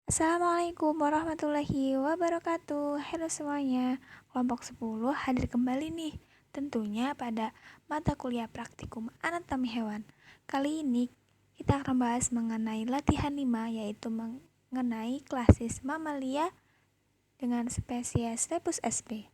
Assalamualaikum warahmatullahi wabarakatuh. Halo semuanya, kelompok 10 hadir kembali nih. Tentunya pada mata kuliah praktikum anatomi hewan. Kali ini kita akan bahas mengenai latihan 5, yaitu mengenai klasis mamalia dengan spesies Lepus sp.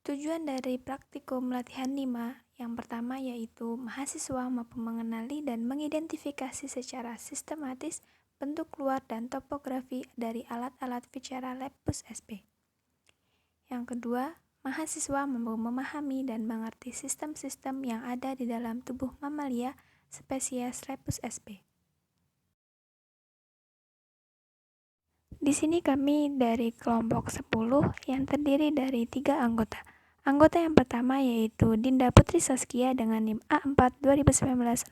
Tujuan dari praktikum latihan 5 yang pertama yaitu mahasiswa mampu mengenali dan mengidentifikasi secara sistematis bentuk luar dan topografi dari alat-alat bicara Lepus sp. Yang kedua, mahasiswa mampu memahami dan mengerti sistem-sistem yang ada di dalam tubuh mamalia spesies Lepus sp. Di sini kami dari kelompok 10 yang terdiri dari 3 anggota. Anggota yang pertama yaitu Dinda Putri Saskia dengan NIM A4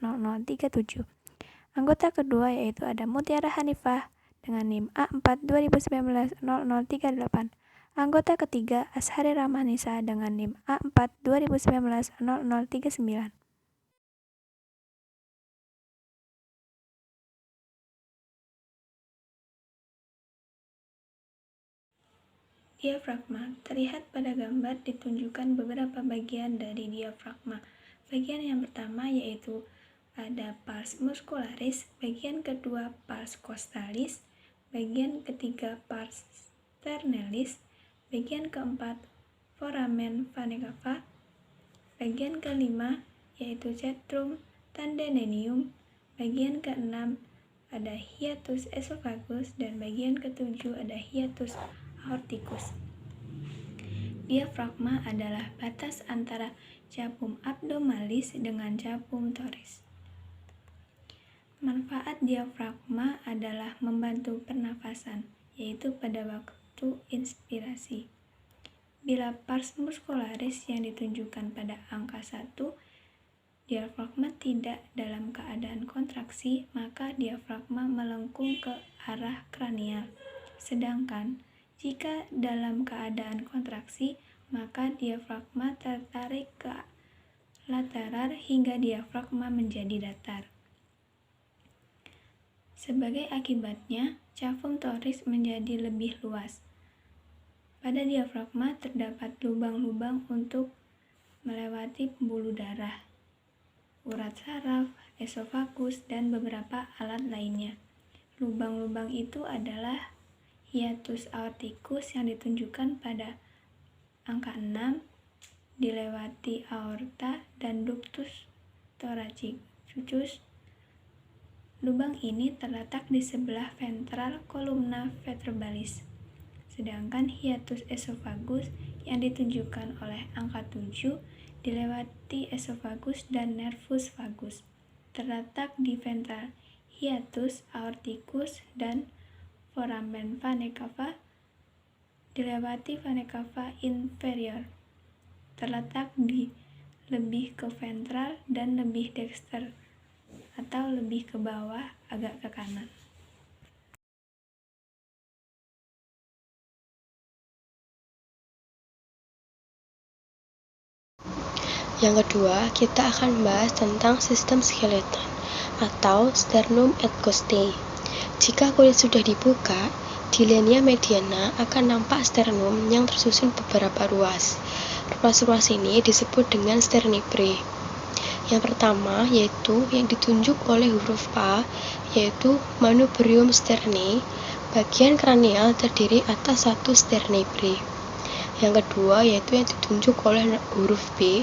2019-0037. Anggota kedua yaitu ada Mutiara Hanifah dengan NIM A4 2019-0038. Anggota ketiga Ashari Rahmanisa dengan NIM A4 2019-0039. Diafragma. Terlihat pada gambar ditunjukkan beberapa bagian dari diafragma. Bagian yang pertama yaitu ada pars muscularis, bagian kedua pars costalis, bagian ketiga pars sternalis, bagian keempat foramen vena cava, bagian kelima yaitu centrum tendinenium, bagian keenam ada hiatus esophagus, dan bagian ketujuh ada hiatus aorticus. Diafragma adalah batas antara capum abdominalis dengan capum thorax. Manfaat diafragma adalah membantu pernafasan, yaitu pada waktu inspirasi. Bila pars muscularis yang ditunjukkan pada angka 1, diafragma tidak dalam keadaan kontraksi, maka diafragma melengkung ke arah kranial. Sedangkan jika dalam keadaan kontraksi, maka diafragma tertarik ke lateral hingga diafragma menjadi datar. Sebagai akibatnya, capum thorax menjadi lebih luas. Pada diafragma terdapat lubang-lubang untuk melewati pembuluh darah, urat saraf, esofagus, dan beberapa alat lainnya. Lubang-lubang itu adalah hiatus aorticus yang ditunjukkan pada angka 6, dilewati aorta, dan ductus thoracicus. Lubang ini terletak di sebelah ventral columna vertebralis. Sedangkan hiatus esophagus yang ditunjukkan oleh angka 7 dilewati esophagus dan nervus vagus. Terletak di ventral hiatus aorticus, dan foramen vena cava dilewati vena cava inferior. Terletak di lebih ke ventral dan lebih dexter atau lebih ke bawah agak ke kanan. Yang kedua, kita akan membahas tentang sistem skeleton atau sternum et costae. Jika kulit sudah dibuka, di linea mediana akan nampak sternum yang tersusun beberapa ruas. Ruas-ruas ini disebut dengan sternibrae. Yang pertama yaitu yang ditunjuk oleh huruf A, yaitu manubrium sternae. Bagian kranial terdiri atas satu sternibrae. Yang kedua yaitu yang ditunjuk oleh huruf B,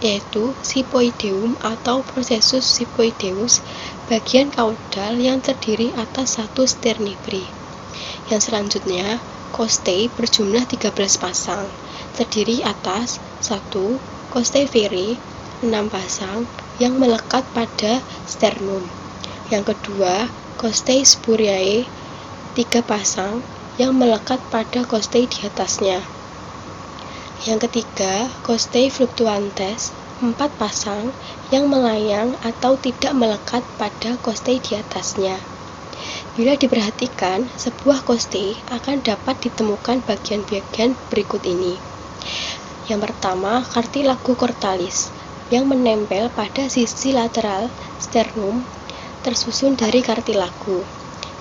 yaitu siphoideum atau processus siphoideus, bagian kaudal yang terdiri atas satu sternibrae. Yang selanjutnya, costae berjumlah 13 pasang, terdiri atas 1. Costae vere, 6 pasang, yang melekat pada sternum. Yang kedua, costae spuriae, 3 pasang, yang melekat pada costae di atasnya. Yang ketiga, costae fluctuantes, 4 pasang, yang melayang atau tidak melekat pada costae di atasnya. Bila diperhatikan, sebuah costae akan dapat ditemukan bagian-bagian berikut ini. Yang pertama, cartilago cortalis, yang menempel pada sisi lateral sternum tersusun dari kartilago.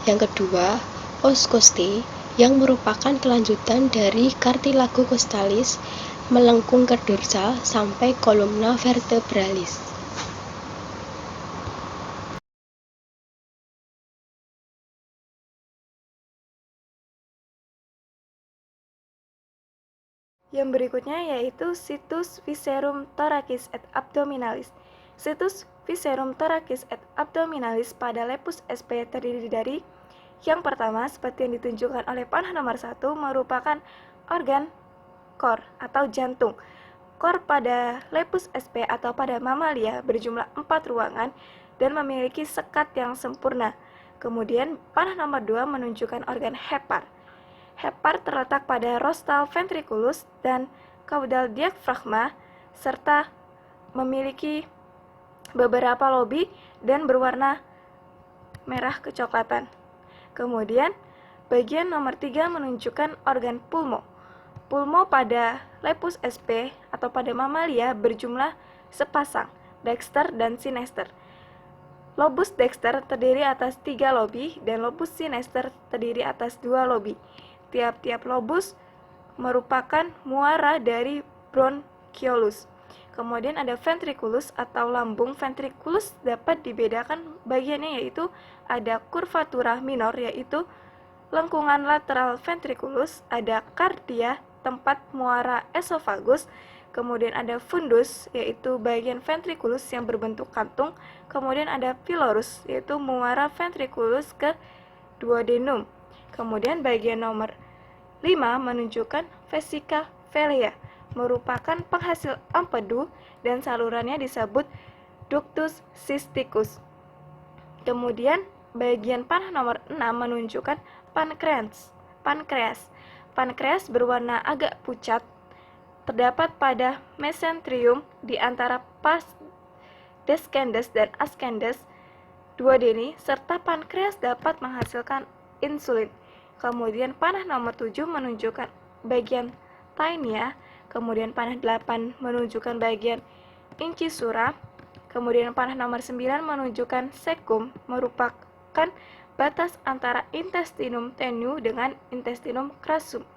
Yang kedua, os costae yang merupakan kelanjutan dari cartilago costalis melengkung ke dorsal sampai kolumna vertebralis. Yang berikutnya yaitu situs viscerum thoracis et abdominalis. Situs viscerum thoracis et abdominalis pada lepus SP terdiri dari yang pertama, seperti yang ditunjukkan oleh panah nomor 1, merupakan organ core atau jantung. Core pada lepus SP atau pada mamalia berjumlah 4 ruangan dan memiliki sekat yang sempurna. Kemudian panah nomor 2 menunjukkan organ hepar. Hepar terletak pada rostral ventriculus dan caudal diaphragma serta memiliki beberapa lobi dan berwarna merah kecoklatan. Kemudian bagian nomor 3 menunjukkan organ pulmo. Pulmo pada lepus SP atau pada mamalia berjumlah sepasang, dexter dan sinister. Lobus dexter terdiri atas 3 lobi dan lobus sinister terdiri atas 2 lobi. Tiap-tiap lobus merupakan muara dari bronchiolus. Kemudian ada ventriculus atau lambung. Ventriculus dapat dibedakan bagiannya yaitu ada curvatura minor yaitu lengkungan lateral ventriculus, ada cardia tempat muara esofagus, kemudian ada fundus yaitu bagian ventriculus yang berbentuk kantung, kemudian ada pylorus yaitu muara ventriculus ke duodenum. Kemudian bagian nomor 5 menunjukkan vesica velea, merupakan penghasil empedu dan salurannya disebut ductus cysticus. Kemudian bagian panah nomor 6 menunjukkan pankreas. Pankreas berwarna agak pucat, terdapat pada mesenterium di antara pars descendens dan ascendens duodeni, serta pankreas dapat menghasilkan insulin. Kemudian panah nomor 7 menunjukkan bagian tinea, kemudian panah 8 menunjukkan bagian incisura, kemudian panah nomor 9 menunjukkan cecum, merupakan batas antara intestinum tenue dengan intestinum crassum.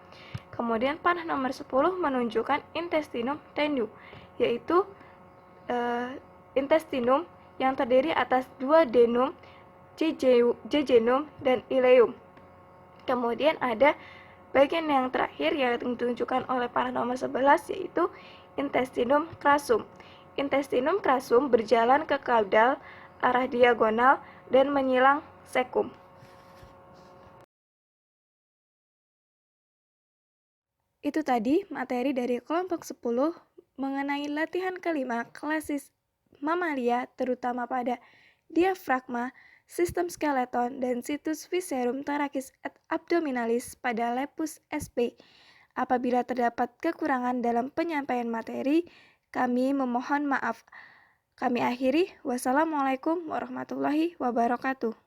Kemudian panah nomor 10 menunjukkan intestinum tenue, yaitu intestinum yang terdiri atas duodenum, jejunum, dan ileum. Kemudian ada bagian yang terakhir yang ditunjukkan oleh panah nomor 11 yaitu intestinum crassum. Intestinum crassum berjalan ke kaudal arah diagonal dan menyilang cecum. Itu tadi materi dari kelompok 10 mengenai latihan kelima klasis mamalia terutama pada diafragma, sistem skeleton, dan situs viscerum thoracis et abdominalis pada lepus SP. Apabila terdapat kekurangan dalam penyampaian materi, kami memohon maaf. Kami akhiri, wassalamualaikum warahmatullahi wabarakatuh.